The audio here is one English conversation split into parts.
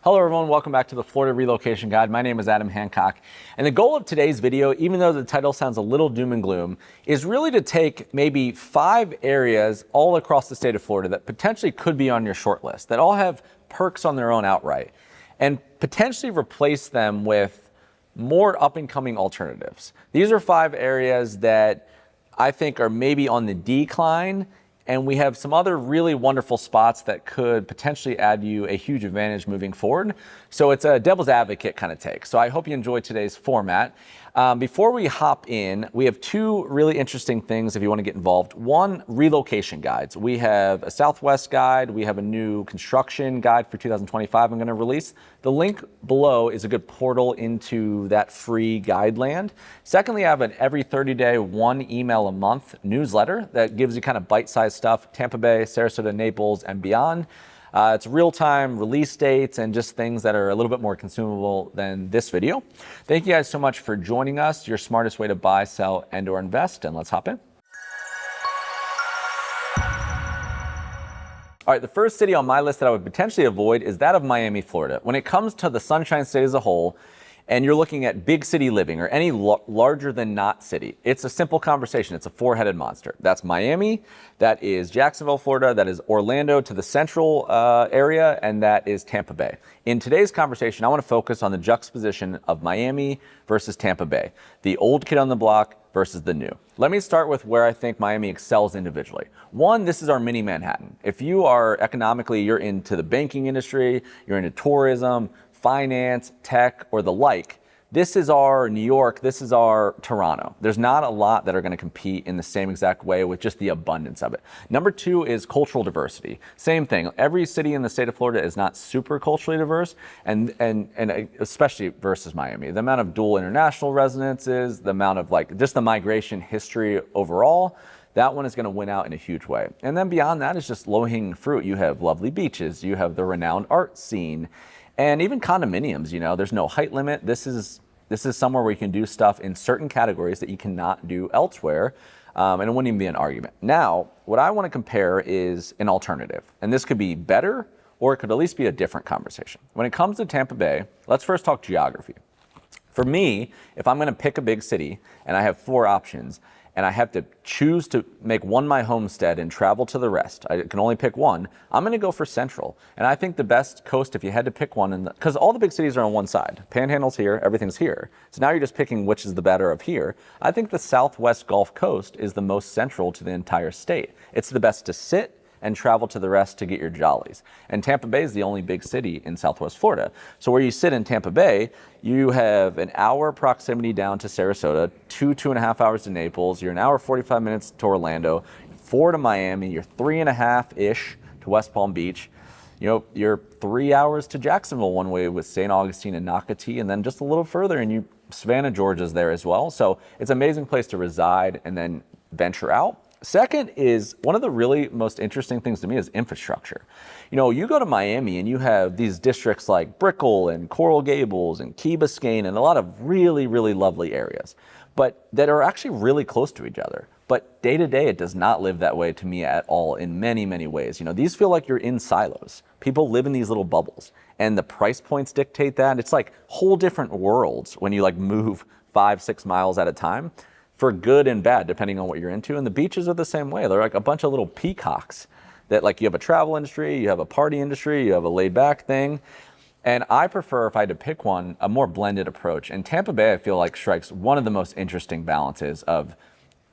Hello everyone, welcome back to the Florida Relocation Guide. My name is Adam Hancock, and the goal of today's video, even though the title sounds a little doom and gloom, is really to take maybe 5 areas all across the state of Florida that potentially could be on your short list, that all have perks on their own outright, and potentially replace them with more up-and-coming alternatives. These are 5 areas that I think are maybe on the decline, and we have some other really wonderful spots that could potentially add you a huge advantage moving forward. So it's a devil's advocate kind of take. So I hope you enjoyed today's format. Before we hop in, we have 2 really interesting things if you want to get involved. One, relocation guides. We have a Southwest guide. We have a new construction guide for 2025 I'm going to release. The link below is a good portal into that free guide land. Secondly, I have an every 30-day, 1 email a month newsletter that gives you kind of bite-sized stuff, Tampa Bay, Sarasota, Naples, and beyond. It's real-time release dates and just things that are a little bit more consumable than this video. Thank you guys so much for joining us. Your smartest way to buy, sell, and or invest. And let's hop in. All right, the first city on my list that I would potentially avoid is that of Miami, Florida. When it comes to the Sunshine State as a whole, and you're looking at big city living or any larger than not city, it's a simple conversation. It's a 4-headed monster. That's Miami, that is Jacksonville, Florida, that is Orlando to the central area, and that is Tampa Bay. In today's conversation, I want to focus on the juxtaposition of Miami versus Tampa Bay, the old kid on the block versus the new. Let me start with where I think Miami excels individually. One, this is our mini Manhattan. If you are economically, you're into the banking industry, you're into tourism, finance, tech, or the like, this is our New York, this is our Toronto. There's not a lot that are going to compete in the same exact way with just the abundance of it. Number 2 is cultural diversity. Same thing. Every city in the state of Florida is not super culturally diverse, and especially versus Miami. The amount of dual international residences, the amount of just the migration history overall, that one is going to win out in a huge way. And then beyond that is just low-hanging fruit. You have lovely beaches, you have the renowned art scene, and even condominiums. There's no height limit. This is somewhere where you can do stuff in certain categories that you cannot do elsewhere, and it wouldn't even be an argument. Now, what I want to compare is an alternative, and this could be better, or it could at least be a different conversation. When it comes to Tampa Bay, let's first talk geography. For me, if I'm going to pick a big city and I have 4 options, and I have to choose to make one my homestead and travel to the rest, I can only pick one, I'm going to go for Central. And I think the best coast, if you had to pick one, because all the big cities are on one side. Panhandle's here, everything's here. So now you're just picking which is the better of here. I think the Southwest Gulf Coast is the most central to the entire state. It's the best to sit and travel to the rest to get your jollies. And Tampa Bay is the only big city in Southwest Florida. So where you sit in Tampa Bay, you have an hour proximity down to Sarasota, 2.5 hours to Naples, you're an hour 45 minutes to Orlando, 4 to Miami, you're 3.5-ish to West Palm Beach. You're 3 hours to Jacksonville one way with St. Augustine and Nocatee, and then just a little further and Savannah, Georgia's there as well. So it's an amazing place to reside and then venture out. Second is, one of the really most interesting things to me is infrastructure. You go to Miami and you have these districts like Brickell and Coral Gables and Key Biscayne and a lot of really, really lovely areas, but that are actually really close to each other. But day to day, it does not live that way to me at all in many, many ways. These feel like you're in silos. People live in these little bubbles, and the price points dictate that. It's like whole different worlds when you move 5-6 miles at a time, for good and bad, depending on what you're into. And the beaches are the same way. They're like a bunch of little peacocks that you have a travel industry, you have a party industry, you have a laid back thing. And I prefer, if I had to pick one, a more blended approach. And Tampa Bay, I feel like, strikes one of the most interesting balances of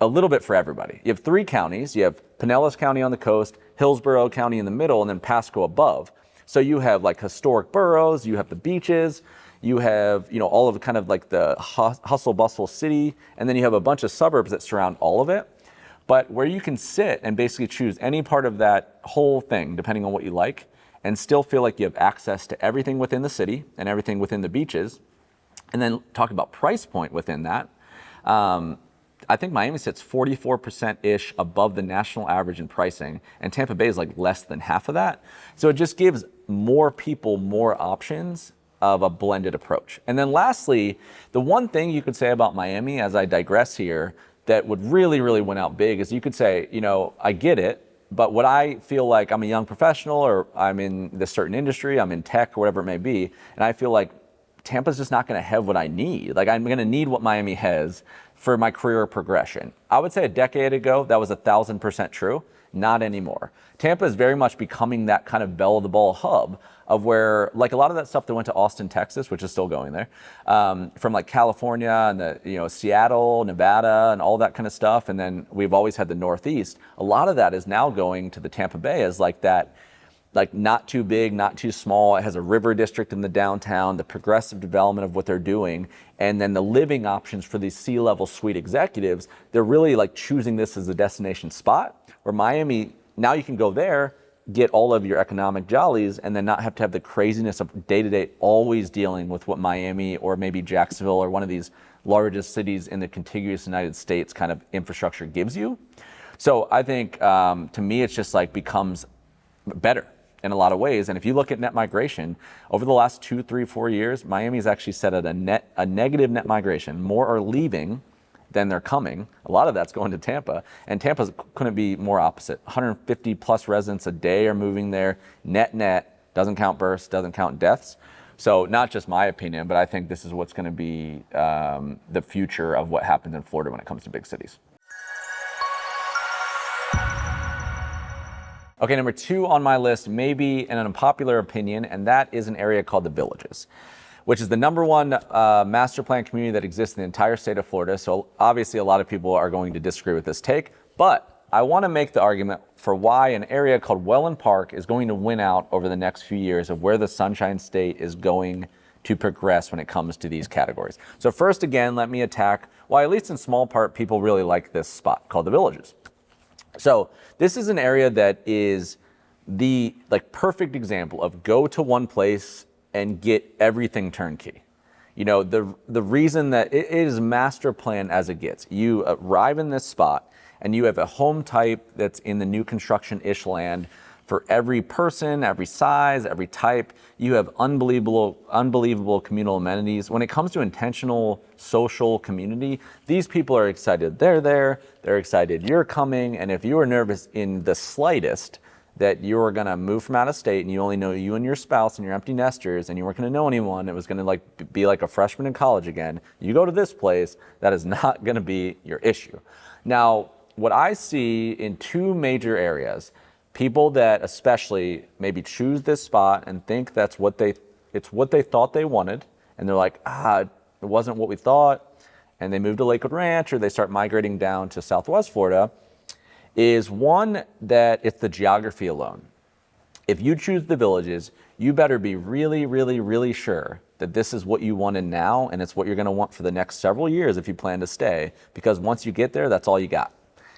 a little bit for everybody. You have 3 counties. You have Pinellas County on the coast, Hillsborough County in the middle, and then Pasco above. So you have historic boroughs, you have the beaches, you have, all of kind of the hustle bustle city, and then you have a bunch of suburbs that surround all of it. But where you can sit and basically choose any part of that whole thing, depending on what you like, and still feel like you have access to everything within the city and everything within the beaches. And then talk about price point within that. I think Miami sits 44%-ish above the national average in pricing, and Tampa Bay is less than half of that. So it just gives more people more options of a blended approach. And then lastly, the one thing you could say about Miami, as I digress here, that would really, really win out big is you could say, I get it. But what I feel like, I'm a young professional, or I'm in this certain industry, I'm in tech or whatever it may be, and I feel like Tampa's just not going to have what I need. Like, I'm going to need what Miami has for my career progression. I would say a decade ago, that was 1,000% true. Not anymore. Tampa is very much becoming that kind of belle of the ball hub of where, like, a lot of that stuff that went to Austin, Texas, which is still going there, from like California and Seattle, Nevada, and all that kind of stuff. And then we've always had the Northeast. A lot of that is now going to the Tampa Bay as like that, like, not too big, not too small. It has a river district in the downtown, the progressive development of what they're doing, and then the living options for these C-level suite executives. They're really like choosing this as a destination spot. Where Miami, now you can go there, get all of your economic jollies, and then not have to have the craziness of day-to-day always dealing with what Miami or maybe Jacksonville or one of these largest cities in the contiguous United States kind of infrastructure gives you. So I think, to me, it's just like becomes better in a lot of ways. And if you look at net migration, over the last 2, 3, 4 years, Miami's actually set at a negative net migration. More are leaving than they're coming. A lot of that's going to Tampa, and Tampa couldn't be more opposite. 150 plus residents a day are moving there. Net, doesn't count births, doesn't count deaths. So not just my opinion, but I think this is what's going to be the future of what happens in Florida when it comes to big cities. Okay, number 2 on my list, maybe an unpopular opinion, and that is an area called the Villages, which is the #1 master plan community that exists in the entire state of Florida. So obviously a lot of people are going to disagree with this take, but I want to make the argument for why an area called Wellen Park is going to win out over the next few years of where the Sunshine State is going to progress when it comes to these categories. So first, again, let me attack why, at least in small part, people really like this spot called the Villages. So this is an area that is the perfect example of go to one place and get everything turnkey. The reason that it is master plan as it gets. You arrive in this spot and you have a home type that's in the new construction-ish land for every person, every size, every type. You have unbelievable communal amenities. When it comes to intentional social community, these people are excited they're there, they're excited you're coming, and if you are nervous in the slightest that you're going to move from out of state and you only know you and your spouse and your empty nesters and you weren't going to know anyone, it was going to be like a freshman in college again, you go to this place, that is not going to be your issue. Now, what I see in 2 major areas, people that especially maybe choose this spot and think it's what they thought they wanted, and they're like, it wasn't what we thought, and they move to Lakewood Ranch or they start migrating down to Southwest Florida, is one that it's the geography alone. If you choose the Villages, you better be really, really, really sure that this is what you wanted now, and it's what you're going to want for the next several years if you plan to stay, because once you get there, that's all you got.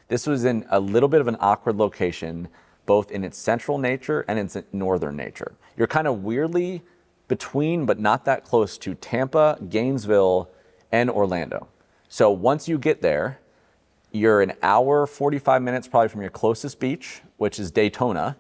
This was in a little bit of an awkward location, both in its central nature and its northern nature. You're kind of weirdly between, but not that close to Tampa, Gainesville, and Orlando. So once you get there, you're an hour, 45 minutes probably from your closest beach, which is Daytona,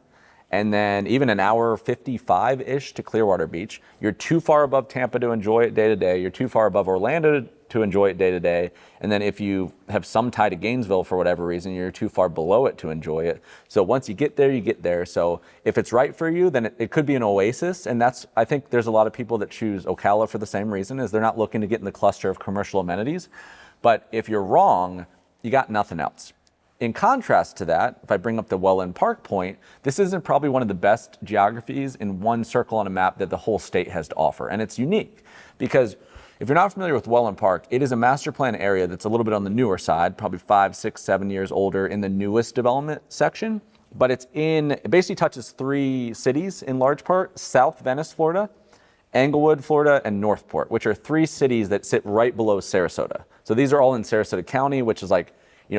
and then even an hour 55-ish to Clearwater Beach. You're too far above Tampa to enjoy it day to day. You're too far above Orlando to enjoy it day to day. And then if you have some tie to Gainesville for whatever reason, you're too far below it to enjoy it. So once you get there, you get there. So if it's right for you, then it could be an oasis. And I think there's a lot of people that choose Ocala for the same reason, is they're not looking to get in the cluster of commercial amenities. But if you're wrong, you got nothing else. In contrast to that, if I bring up the Wellen Park point, this isn't probably one of the best geographies in one circle on a map that the whole state has to offer. And it's unique because if you're not familiar with Wellen Park, it is a master plan area that's a little bit on the newer side, probably 5, 6, 7 years older in the newest development section. But it basically touches 3 cities in large part: South Venice, Florida, Englewood, Florida, and Northport, which are 3 cities that sit right below Sarasota. So these are all in Sarasota County, which is like,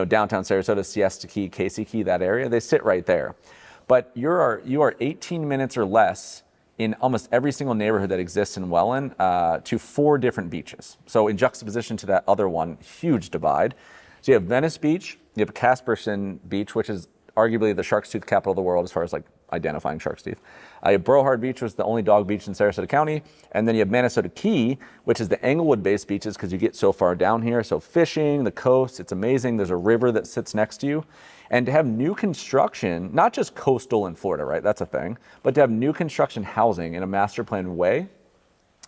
downtown Sarasota, Siesta Key, Casey Key, that area. They sit right there. But you are 18 minutes or less in almost every single neighborhood that exists in Wellen to 4 different beaches. So in juxtaposition to that other one, huge divide. So you have Venice Beach, you have Casperson Beach, which is arguably the shark's tooth capital of the world as far as identifying shark's teeth. You have Brohard Beach, which is the only dog beach in Sarasota County. And then you have Manasota Key, which is the Englewood-based beaches because you get so far down here. So fishing, the coast, it's amazing. There's a river that sits next to you. And to have new construction, not just coastal in Florida, right? That's a thing. But to have new construction housing in a master plan way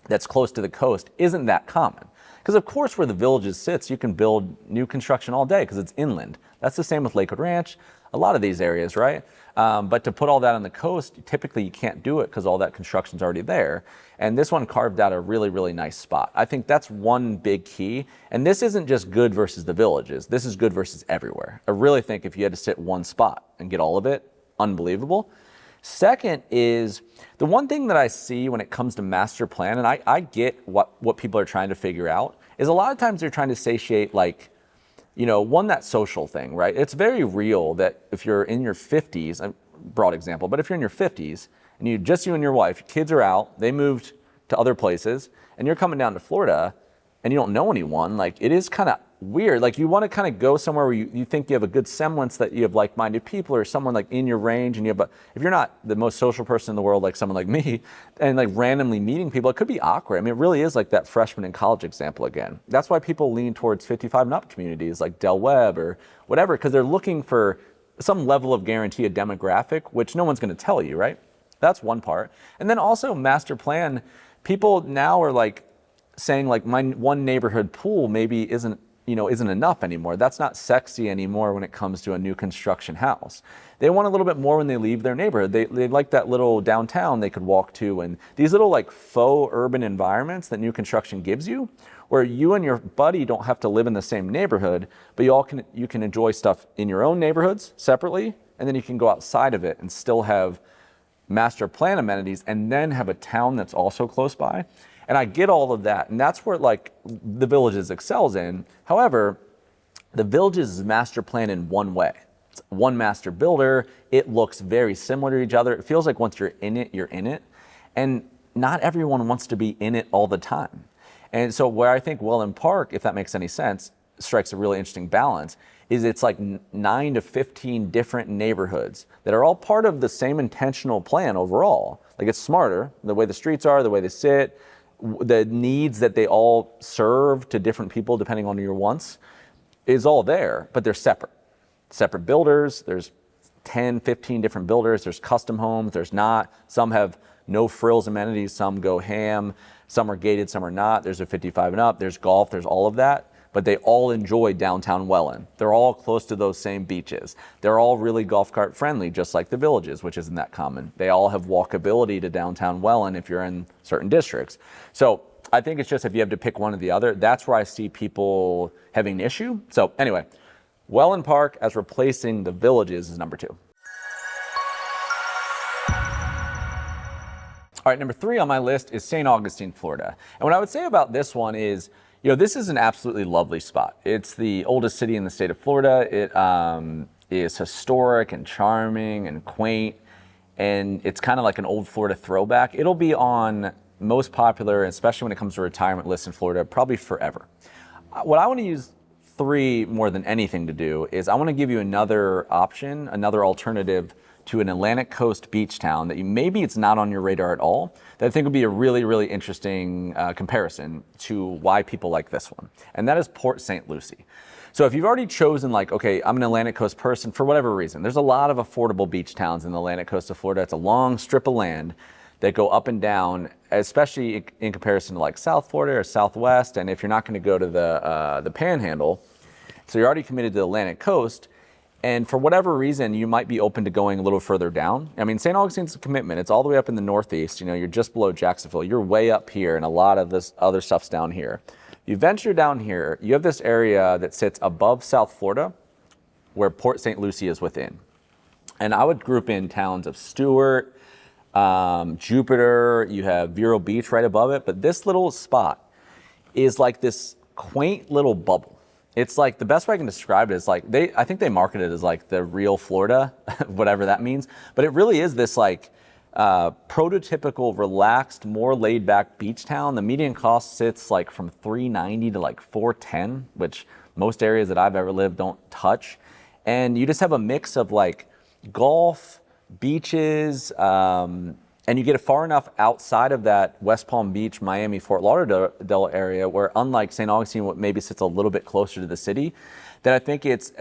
that's close to the coast isn't that common. Because of course where the Villages sits, you can build new construction all day because it's inland. That's the same with Lakewood Ranch, a lot of these areas, right? But to put all that on the coast, typically you can't do it because all that construction's already there. And this one carved out a really, really nice spot. I think that's one big key. And this isn't just good versus the Villages. This is good versus everywhere. I really think if you had to sit one spot and get all of it, unbelievable. Second is the one thing that I see when it comes to master plan, and I get what people are trying to figure out, is a lot of times they're trying to satiate like, one, that social thing, right? It's very real that if you're in your 50s, a broad example, but if you're in your 50s and you and your wife, your kids are out, they moved to other places, and you're coming down to Florida and you don't know anyone, like it is kind of weird. Like you want to kind of go somewhere where you think you have a good semblance that you have like-minded people or someone like in your range, and if you're not the most social person in the world, like someone like me, and like randomly meeting people, it could be awkward. I mean, it really is like that freshman in college example again. That's why people lean towards 55 and up communities like Del Webb or whatever, because they're looking for some level of guarantee, a demographic, which no one's going to tell you, right? That's one part. And then also master plan, people now are like saying like my one neighborhood pool maybe isn't enough anymore. That's not sexy anymore when it comes to a new construction house. They want a little bit more when they leave their neighborhood. They like that little downtown they could walk to, and these little like faux urban environments that new construction gives you, where you and your buddy don't have to live in the same neighborhood, but you can enjoy stuff in your own neighborhoods separately, and then you can go outside of it and still have master plan amenities and then have a town that's also close by. And I get all of that, and that's where like the Villages excels in. However, the Villages is master plan in one way. It's one master builder. It looks very similar to each other. It feels like once you're in it, you're in it. And not everyone wants to be in it all the time. And so where I think Wellen Park, if that makes any sense, strikes a really interesting balance, is it's like 9 to 15 different neighborhoods that are all part of the same intentional plan overall. Like it's smarter, the way the streets are, the way they sit, the needs that they all serve to different people depending on your wants is all there, but they're separate builders. There's 10, 15 different builders. There's custom homes, there's not. Some have no frills amenities, some go ham, some are gated, some are not. There's a 55 and up, there's golf, there's all of that, but they all enjoy downtown Wellen. They're all close to those same beaches. They're all really golf cart friendly, just like the Villages, which isn't that common. They all have walkability to downtown Wellen if you're in certain districts. So I think it's just if you have to pick one or the other, that's where I see people having an issue. So anyway, Wellen Park as replacing the Villages is number 2. All right, number 3 on my list is St. Augustine, Florida. And what I would say about this one is, this is an absolutely lovely spot. It's the oldest city in the state of Florida. It is historic and charming and quaint, and it's kind of like an old Florida throwback. It'll be on most popular, especially when it comes to retirement lists in Florida, probably forever. What I want to use 3 more than anything to do is I want to give you another option, another alternative to an Atlantic coast beach town that maybe it's not on your radar at all, that I think would be a really, really interesting comparison to why people like this one. And that is Port St. Lucie. So if you've already chosen like, okay, I'm an Atlantic coast person for whatever reason, there's a lot of affordable beach towns in the Atlantic coast of Florida. It's a long strip of land that go up and down, especially in comparison to like South Florida or Southwest. And if you're not going to go to the Panhandle, so you're already committed to the Atlantic coast, and for whatever reason, you might be open to going a little further down. I mean, St. Augustine's a commitment. It's all the way up in the Northeast. You're just below Jacksonville. You're way up here, and a lot of this other stuff's down here. You venture down here, you have this area that sits above South Florida, where Port St. Lucie is within. And I would group in towns of Stewart, Jupiter, you have Vero Beach right above it, but this little spot is like this quaint little bubble. It's like, the best way I can describe it is like, I think they market it as like the real Florida, whatever that means. But it really is this like prototypical, relaxed, more laid back beach town. The median cost sits like from $390 to like $410, which most areas that I've ever lived don't touch. And you just have a mix of like golf, beaches, and you get far enough outside of that West Palm Beach, Miami, Fort Lauderdale area, where unlike St. Augustine, what maybe sits a little bit closer to the city, that I think it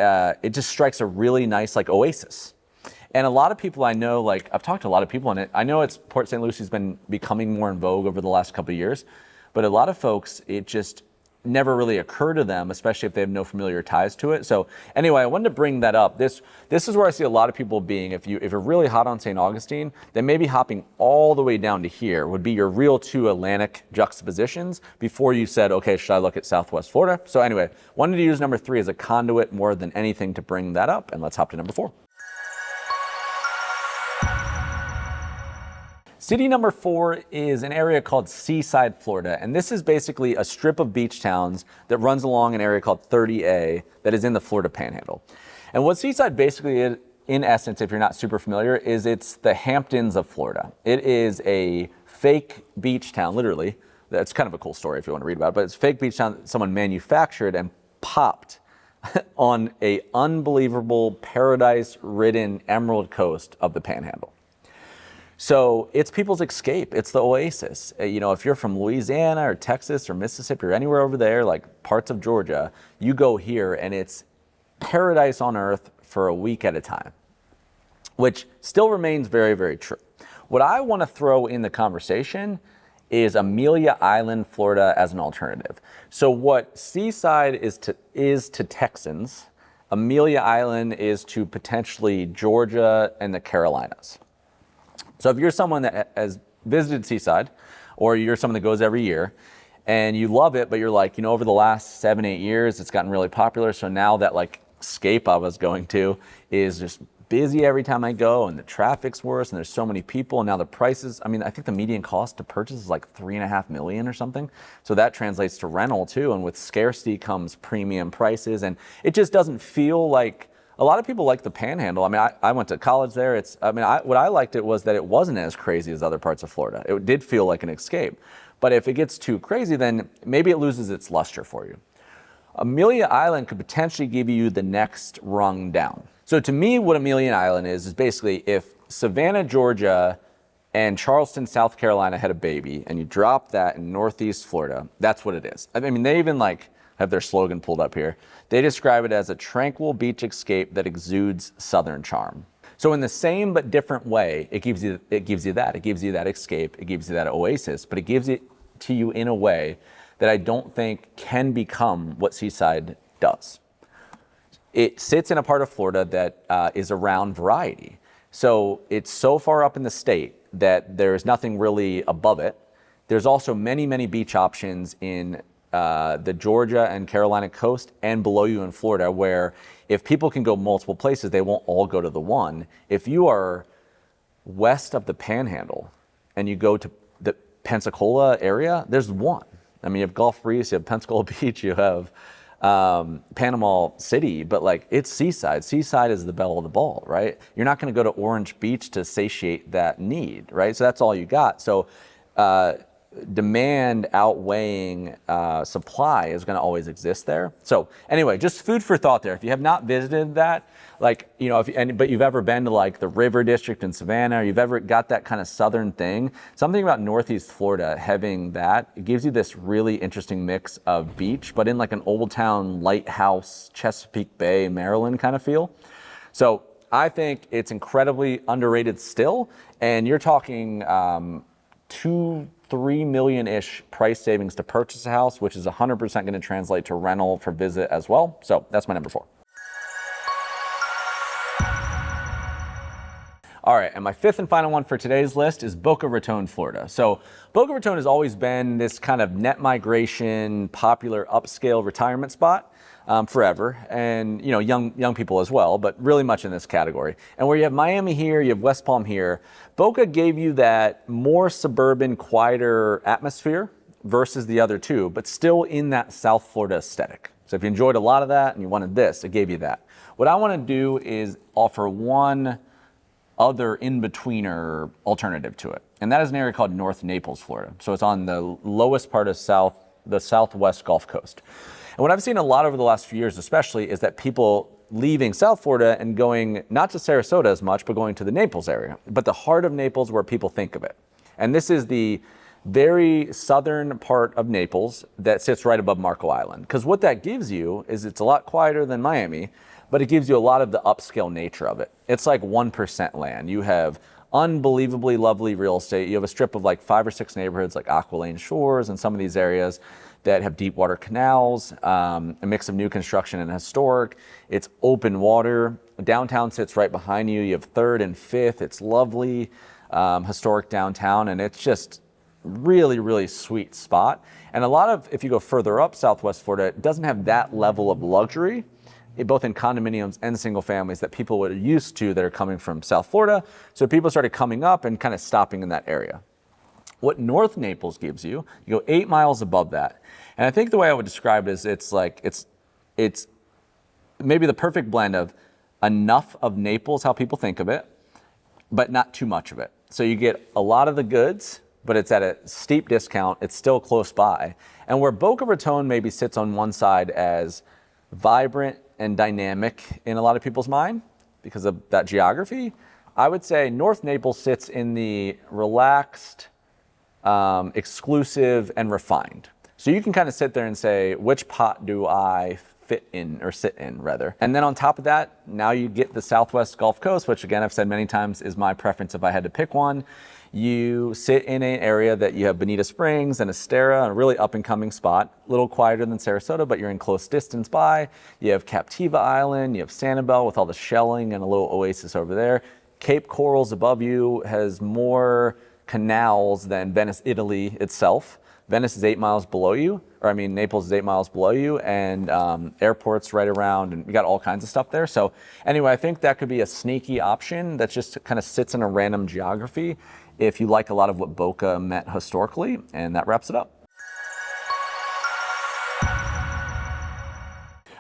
just strikes a really nice like oasis. And a lot of people I know, like I've talked to a lot of people in it. I know Port St. Lucie's been becoming more in vogue over the last couple of years, but a lot of folks, it just never really occurred to them, especially if they have no familiar ties to it. So anyway, I wanted to bring that up. This is where I see a lot of people being, if you're really hot on St. Augustine, then maybe hopping all the way down to here would be your real two Atlantic juxtapositions before you said, okay, should I look at Southwest Florida? So anyway, wanted to use number 3 as a conduit more than anything to bring that up. And let's hop to number 4. City number 4 is an area called Seaside, Florida, and this is basically a strip of beach towns that runs along an area called 30A that is in the Florida Panhandle. And what Seaside basically is, in essence, if you're not super familiar, is it's the Hamptons of Florida. It is a fake beach town, literally. That's kind of a cool story if you want to read about it, but it's a fake beach town that someone manufactured and popped on a unbelievable paradise-ridden emerald coast of the Panhandle. So it's people's escape. It's the oasis. You know, if you're from Louisiana or Texas or Mississippi or anywhere over there, like parts of Georgia, you go here and it's paradise on earth for a week at a time, which still remains very, very true. What I want to throw in the conversation is Amelia Island, Florida as an alternative. So what Seaside is to Texans, Amelia Island is to potentially Georgia and the Carolinas. So if you're someone that has visited Seaside, or you're someone that goes every year, and you love it, but you're like, you know, over the last 7-8 years, it's gotten really popular. So now that like escape I was going to is just busy every time I go, and the traffic's worse, and there's so many people, and now the prices, I mean, I think the median cost to purchase is like $3.5 million or something. So that translates to rental too, and with scarcity comes premium prices, and it just doesn't feel like, a lot of people like the Panhandle. I mean, I went to college there. What I liked it was that it wasn't as crazy as other parts of Florida. It did feel like an escape. But if it gets too crazy, then maybe it loses its luster for you. Amelia Island could potentially give you the next rung down. So to me, what Amelia Island is basically if Savannah, Georgia, and Charleston, South Carolina had a baby, and you drop that in Northeast Florida, that's what it is. I mean, they even have their slogan pulled up here. They describe it as a tranquil beach escape that exudes Southern charm. So in the same but different way, it gives you that. It gives you that escape. It gives you that oasis, but it gives it to you in a way that I don't think can become what Seaside does. It sits in a part of Florida that is around variety. So it's so far up in the state that there's nothing really above it. There's also many, many beach options in the Georgia and Carolina coast and below you in Florida, where if people can go multiple places, they won't all go to the one. If you are west of the Panhandle and you go to the Pensacola area, there's one. I mean, you have Gulf Breeze, you have Pensacola Beach, you have Panama City, but like it's Seaside. Seaside is the belle of the ball, right? You're not going to go to Orange Beach to satiate that need, right? So that's all you got. So demand outweighing supply is going to always exist there. So anyway, just food for thought there. If you have not visited that, like, you know, but you've ever been to like the River District in Savannah, or you've ever got that kind of southern thing, something about Northeast Florida having that, it gives you this really interesting mix of beach, but in like an old town lighthouse, Chesapeake Bay, Maryland kind of feel. So I think it's incredibly underrated still, and you're talking 2-3 million-ish price savings to purchase a house, which is 100% going to translate to rental for visit as well. So that's my number 4. All right, and my 5th and final one for today's list is Boca Raton, Florida. So Boca Raton has always been this kind of net migration, popular upscale retirement spot forever, and you know, young people as well, but really much in this category. And where you have Miami here, you have West Palm here, Boca gave you that more suburban, quieter atmosphere versus the other two, but still in that South Florida aesthetic. So if you enjoyed a lot of that and you wanted this, it gave you that. What I want to do is offer one other in-betweener alternative to it, and that is an area called North Naples, Florida. So it's on the lowest part of the southwest Gulf Coast. And what I've seen a lot over the last few years especially is that people leaving South Florida and going not to Sarasota as much, but going to the Naples area, but the heart of Naples where people think of it. And this is the very southern part of Naples that sits right above Marco Island. Because what that gives you is it's a lot quieter than Miami, but it gives you a lot of the upscale nature of it. It's like 1% land. You have unbelievably lovely real estate. You have a strip of like 5 or 6 neighborhoods like Aqua Lane Shores and some of these areas that have deep water canals, a mix of new construction and historic. It's open water. Downtown sits right behind you. You have 3rd and 5th. It's lovely, historic downtown, and it's just really, really sweet spot. And a lot of, if you go further up Southwest Florida, it doesn't have that level of luxury, both in condominiums and single families that people were used to that are coming from South Florida. So people started coming up and kind of stopping in that area. What North Naples gives you, you go 8 miles above that. And I think the way I would describe it is it's maybe the perfect blend of enough of Naples, how people think of it, but not too much of it. So you get a lot of the goods, but it's at a steep discount. It's still close by. And where Boca Raton maybe sits on one side as vibrant and dynamic in a lot of people's mind because of that geography, I would say North Naples sits in the relaxed, exclusive, and refined. So you can kind of sit there and say, which pot do I fit in, or sit in rather? And then on top of that, now you get the Southwest Gulf Coast, which again, I've said many times is my preference if I had to pick one. You sit in an area that you have Bonita Springs and Estera, a really up and coming spot, a little quieter than Sarasota, but you're in close distance by. You have Captiva Island, you have Sanibel with all the shelling and a little oasis over there. Cape Coral's above you, has more canals than Venice, Italy itself. Venice is 8 miles below you, Naples is 8 miles below you, and airport's right around, and we got all kinds of stuff there. So anyway, I think that could be a sneaky option that just kind of sits in a random geography if you like a lot of what Boca meant historically, and that wraps it up.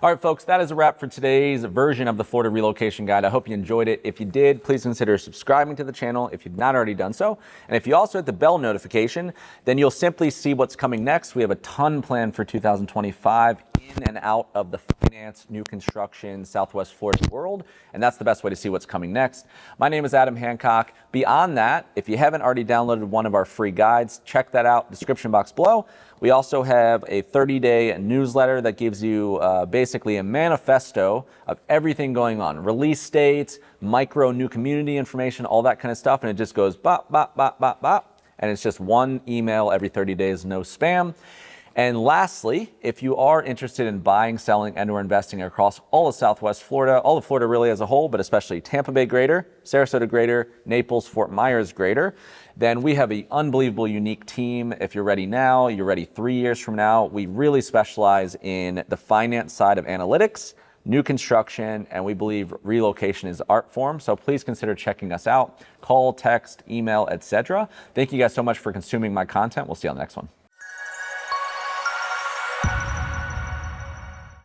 All right, folks, that is a wrap for today's version of the Florida Relocation Guide. I hope you enjoyed it. If you did, please consider subscribing to the channel if you've not already done so. And if you also hit the bell notification, then you'll simply see what's coming next. We have a ton planned for 2025 in and out of the finance, new construction, Southwest Florida world. And that's the best way to see what's coming next. My name is Adam Hancock. Beyond that, if you haven't already downloaded one of our free guides, check that out, description box below. We also have a 30-day newsletter that gives you basically a manifesto of everything going on. Release dates, micro new community information, all that kind of stuff. And it just goes bop, bop, bop, bop, bop. And it's just one email every 30 days, no spam. And lastly, if you are interested in buying, selling, and or investing across all of Southwest Florida, all of Florida really as a whole, but especially Tampa Bay Greater, Sarasota Greater, Naples, Fort Myers Greater, then we have an unbelievable, unique team. If you're ready now, you're ready 3 years from now. We really specialize in the finance side of analytics, new construction, and we believe relocation is art form. So please consider checking us out. Call, text, email, etc. Thank you guys so much for consuming my content. We'll see you on the next one.